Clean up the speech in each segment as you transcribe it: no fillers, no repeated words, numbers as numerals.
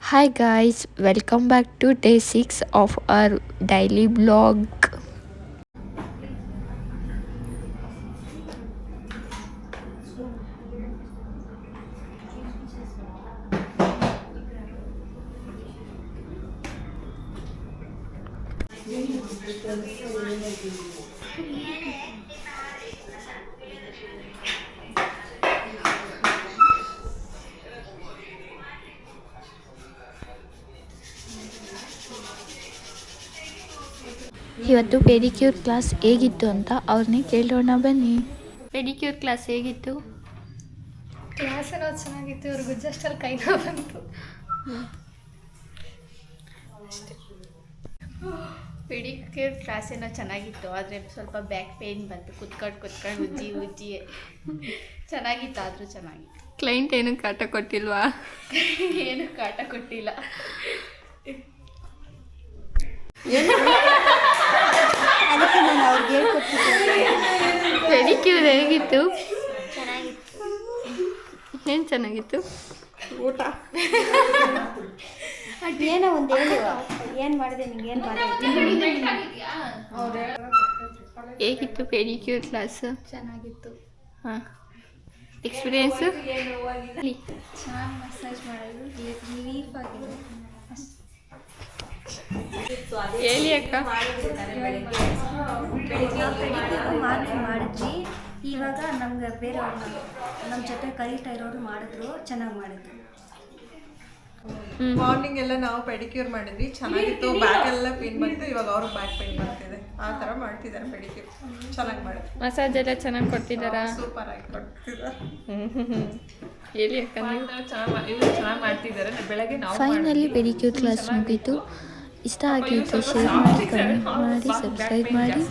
Hi guys, welcome back to day 6 of our daily vlog. ಇವತ್ತು pedicure class ಹೇಗಿತ್ತು ಅಂತ ಅವ್ರನ್ನೇ ಕೇಳೋಣ ಬನ್ನಿ. ಪೆಡಿಕ್ಯೂರ್ ಕ್ಲಾಸ್ ಹೇಗಿತ್ತು? ಕ್ಲಾಸ್ ಏನೋ ಚೆನ್ನಾಗಿತ್ತು, ಇವ್ರಿಗೂ ಜಸ್ಟ್ ಅಲ್ಲಿ ಕೈ ನೋವು ಬಂತು. ಪೆಡಿಕ್ಯೂರ್ ಕ್ಲಾಸ್ ಏನೋ ಚೆನ್ನಾಗಿತ್ತು, ಆದರೆ ಸ್ವಲ್ಪ ಬ್ಯಾಕ್ ಪೇಯ್ನ್ ಬಂತು. ಕುತ್ಕೊಂಡು ಉಜ್ಜಿ ಚೆನ್ನಾಗಿತ್ತು, ಆದರೂ ಚೆನ್ನಾಗಿತ್ತು. ಕ್ಲೈಂಟ್ ಏನು ಕಾಟ ಕೊಟ್ಟಿಲ್ವಾ? ಏನು ಕಾಟ ಕೊಟ್ಟಿಲ್ಲ. ಪೆಡಿಕ್ಯೂರ್ ಹೇಗಿತ್ತು? ಏನು ಚೆನ್ನಾಗಿತ್ತು? ಊಟ ಏನೋ ಒಂದು ಹೇಳಿ, ಏನು ಮಾಡಿದೆ ನಿಂಗೆ, ಏನು ಹೇಗಿತ್ತು ಪೆಡಿಕ್ಯೂರ್ ಕ್ಲಾಸ್? ಚೆನ್ನಾಗಿತ್ತು. ಹಾಂ, ಎಕ್ಸ್ಪೀರಿಯೆನ್ಸು? ಚೆನ್ನಾಗಿ ಮಸಾಜ್ ಮಾಡಿದ್ರು, ರಿಲೀಫ್ ಆಗಿದೆ. ಹೇಳಿ ಅಕ್ಕ. ಮಾರ್ನಿಂಗ್ ಮಾಡಿದ್ವಿ, ಇವಾಗ ನಮ್ಗೆ ಬೇರೆಯವ್ರನ್ನ ನಮ್ಮ ಜೊತೆ ಕಲಿತಾ ಇರೋರು ಮಾಡಿದ್ರು, ಚೆನ್ನಾಗಿ ಮಾಡಿದ್ರು. ಮಾರ್ನಿಂಗ್ ಎಲ್ಲ ನಾವು ಪೆಡಿಕ್ಯೂರ್ ಮಾಡಿದ್ವಿ, ಚೆನ್ನಾಗಿತ್ತು. ಬ್ಯಾಕ್ ಎಲ್ಲ ಪೇನ್ ಬಂತು, ಇವಾಗ ಅವ್ರಿಗೆ ಬ್ಯಾಕ್ ಪೇನ್ ಬರ್ತಿದೆ. ಆ ಥರ ಮಾಡ್ತಿದ್ದಾರೆ ಪೆಡಿಕ್ಯೂರ್, ಚೆನ್ನಾಗಿ ಮಾಡಿದ್ರು. ಮಸಾಜ್ ಎಲ್ಲ ಚೆನ್ನಾಗಿ ಕೊಡ್ತಿದ್ದಾರಾ? ಸೂಪರ್ ಆಗಿ ಕೊಡ್ತಿದ್ದಾರೆ. ಹೇಳಿ ಅಕ್ಕ. ಚೆನ್ನಾಗಿ ಮಾಡ್ತಿದ್ದಾರೆ. ಬೆಳಗ್ಗೆ ನಾವು ಫೈನಲಿ ಪೆಡಿಕ್ಯೂರ್ ಕ್ಲಾಸ್ ಮುಗೀತು. ಇಷ್ಟ ಆಗಿತ್ತು ಶೇರ್ ಮಾಡಿ, ಕಮೆಂಟ್ ಮಾಡಿ, ಸಬ್ಸ್ಕ್ರೈಬ್ ಮಾಡಿ.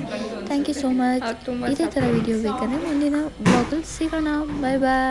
Thank you so much. ಇದೇ ಥರ ವಿಡಿಯೋ ಬೇಕಾದ್ರೆ ಮುಂದಿನ ಬ್ಲಾಗಲ್ಲಿ ಸಿಗೋಣ. ಬಾಯ್ ಬಾಯ್.